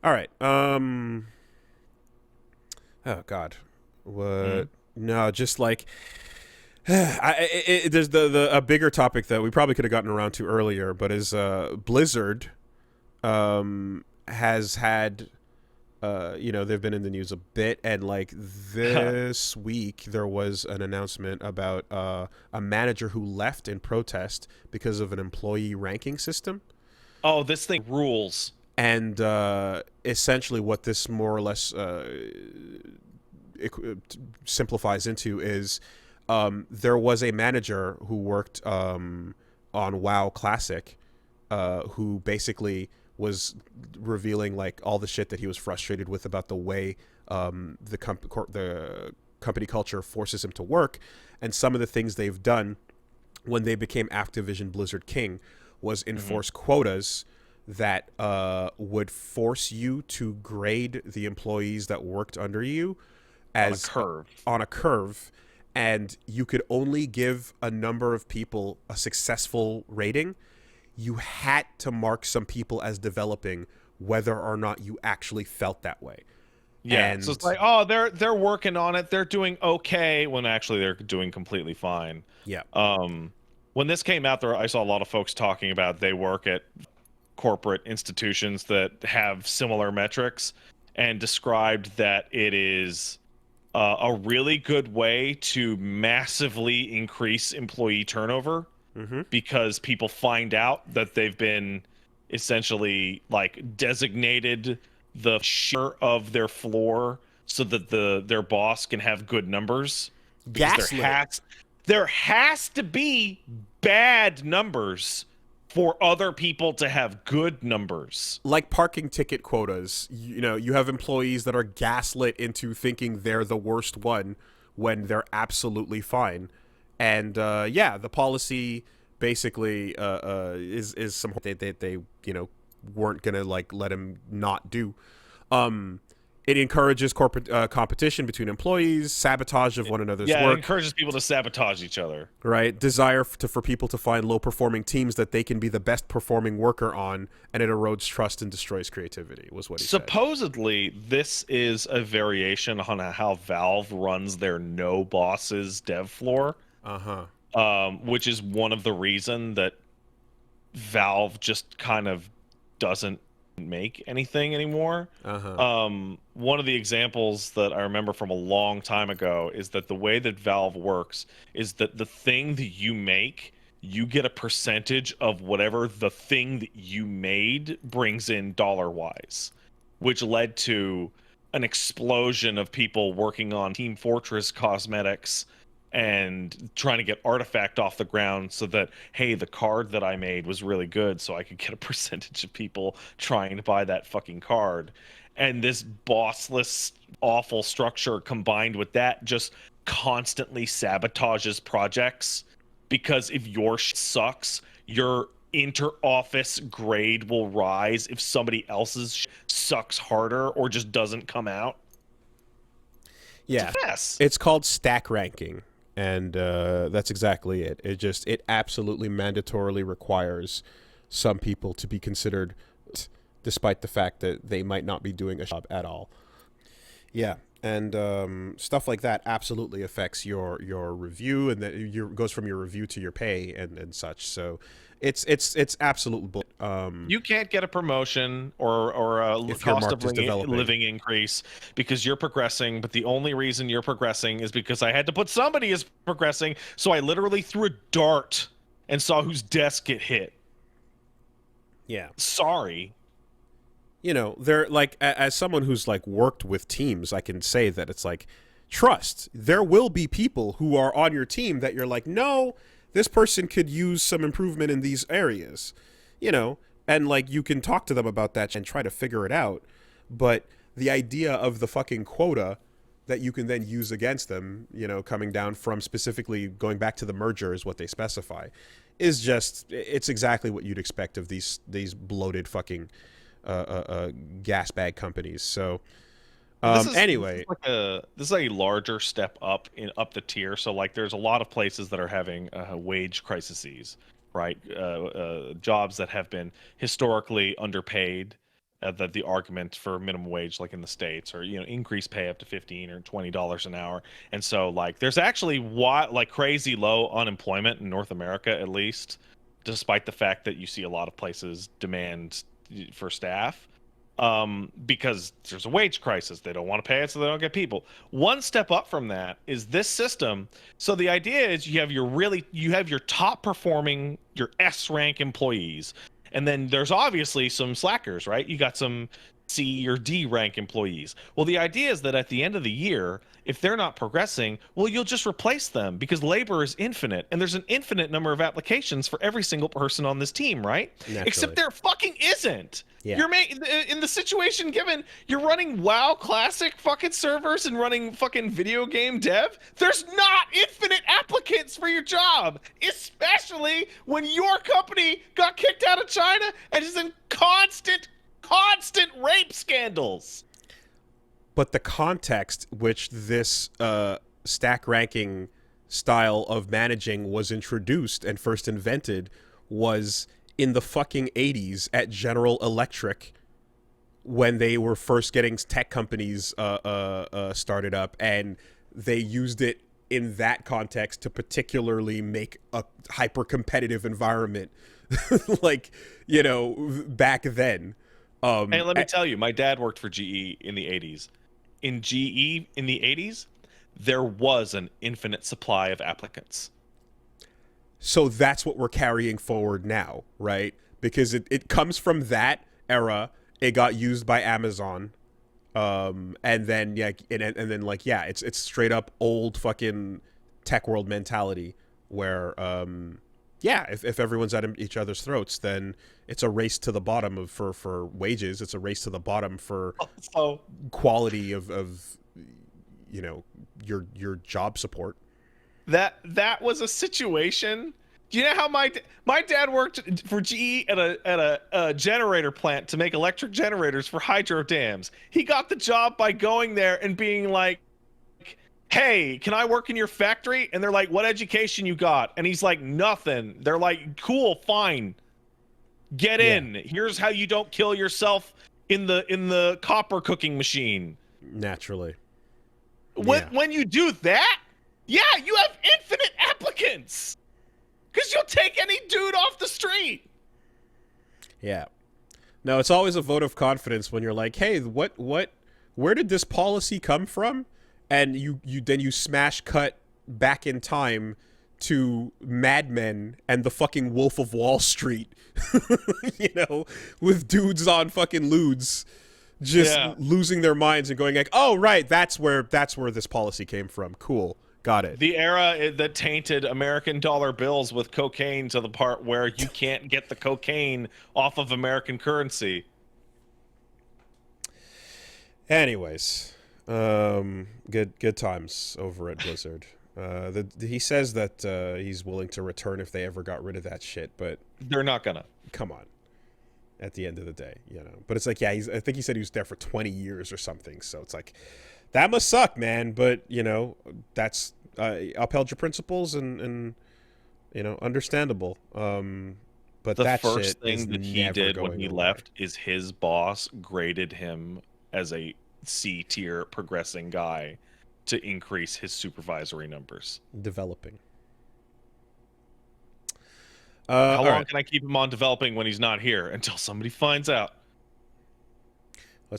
All right. Oh God. What? Mm. No, just like there's the a bigger topic that we probably could have gotten around to earlier, but is Blizzard has had they've been in the news a bit, and like this week there was an announcement about a manager who left in protest because of an employee ranking system. Oh, this thing rules. And essentially, what this more or less simplifies into is there was a manager who worked on WoW Classic who basically was revealing like all the shit that he was frustrated with about the way the company culture forces him to work, and some of the things they've done when they became Activision Blizzard King was enforce quotas that would force you to grade the employees that worked under you On a as curve. on a curve, and you could only give a number of people a successful rating. You had to mark some people as developing whether or not you actually felt that way. Yeah, so it's And like, oh, they're working on it. They're doing okay when actually they're doing completely fine. yeah. Um, when this came out, there I saw a lot of folks talking about they work at corporate institutions that have similar metrics, and described that it is a really good way to massively increase employee turnover Mm-hmm. because people find out that they've been essentially like designated the share of their floor so that their boss can have good numbers, because Gaslit. there has to be bad numbers for other people to have good numbers. Like parking ticket quotas, you have employees that are gaslit into thinking they're the worst one when they're absolutely fine. And yeah, the policy basically is some they weren't gonna like let him not do. Um, it encourages corporate competition between employees, sabotage of one another's Yeah, it work, encourages people to sabotage each other. right? Desire for people to find low performing teams that they can be the best performing worker on, and it erodes trust and destroys creativity, was what he said. Supposedly, this is a variation on how Valve runs their no bosses dev floor, Uh huh. which is one of the reason that Valve just kind of doesn't make anything anymore. Uh huh. One of the examples that I remember from a long time ago is that the way that Valve works is that the thing that you make, you get a percentage of whatever the thing that you made brings in dollar wise, which led to an explosion of people working on Team Fortress cosmetics and trying to get Artifact off the ground so that, hey, the card that I made was really good, so I could get a percentage of people trying to buy that fucking card. And this bossless, awful structure combined with that just constantly sabotages projects, because if your sucks, your inter-office grade will rise if somebody else's sucks harder or just doesn't come out. It's a Yeah, mess. it's called stack ranking, and that's exactly it. It absolutely mandatorily requires some people to be considered, despite the fact that they might not be doing a job at all. Yeah, and stuff like that absolutely affects your review, and that your goes from your review to your pay and such. So it's absolute bull. You can't get a promotion or a If you're cost of marked as developing, living increase because you're progressing, but the only reason you're progressing is because I had to put somebody as progressing, so I literally threw a dart and saw whose desk get hit. yeah, Sorry. they're like as someone who's like worked with teams, I can say that it's like trust. There will be people who are on your team that you're like, no, this person could use some improvement in these areas, you know, and like you can talk to them about that and try to figure it out. But the idea of the fucking quota that you can then use against them, coming down from specifically going back to the merger is what they specify, is just it's exactly what you'd expect of these bloated fucking gas bag companies. So This is anyway, like a larger step up up the tier. So like there's a lot of places that are having wage crises, right? Jobs that have been historically underpaid, that the argument for minimum wage, like in the States, or increase pay up to $15 or $20 an hour. And so like there's actually like crazy low unemployment in North America, at least, despite the fact that you see a lot of places demand for staff, because there's a wage crisis. They don't want to pay it, so they don't get people. One step up from that is this system. So the idea is you have your top performing, your S rank employees, and then there's obviously some slackers, right? You got some C or D rank employees. Well, the idea is that at the end of the year, if they're not progressing, well, you'll just replace them, because labor is infinite and there's an infinite number of applications for every single person on this team, right? Naturally. Except there fucking isn't. Yeah. You're in the situation given, you're running WoW Classic fucking servers and running fucking video game dev. There's not infinite applicants for your job, especially when your company got kicked out of China and is in constant rape scandals. But the context which this stack ranking style of managing was introduced and first invented was in the fucking 80s at General Electric, when they were first getting tech companies started up, and they used it in that context to particularly make a hyper competitive environment like, back then. And let me tell you, my dad worked for GE in the 80s. In GE in the 80s, there was an infinite supply of applicants. So that's what we're carrying forward now, right? Because it comes from that era. It got used by Amazon. And then it's straight up old fucking tech world mentality where if everyone's at each other's throats, then it's a race to the bottom for wages. It's a race to the bottom for quality of your job support. That was a situation. Do you know how my dad worked for GE at a generator plant to make electric generators for hydro dams? He got the job by going there and being like, "Hey, can I work in your factory?" And they're like, "What education you got?" And he's like, "Nothing." They're like, "Cool, fine. Get in. Here's how you don't kill yourself in the copper cooking machine." Naturally. When you do that, you have infinite applicants. Because you'll take any dude off the street. Yeah. No, it's always a vote of confidence when you're like, "Hey, where did this policy come from?" And you smash cut back in time to Mad Men and the fucking Wolf of Wall Street, with dudes on fucking lewds just losing their minds and going like, "Oh, right, that's where this policy came from. Cool. Got it." The era that tainted American dollar bills with cocaine to the part where you can't get the cocaine off of American currency. Anyways, good times over at Blizzard. He says that he's willing to return if they ever got rid of that shit, but they're not gonna. Come on. At the end of the day, But it's like, I think he said he was there for 20 years or something. So it's like, that must suck, man. But that's upheld your principles and understandable. But the that first shit thing is that he did when he away. left is his boss graded him as a C tier progressing guy to increase his supervisory numbers. Developing. How long can I keep him on developing when he's not here? Until somebody finds out.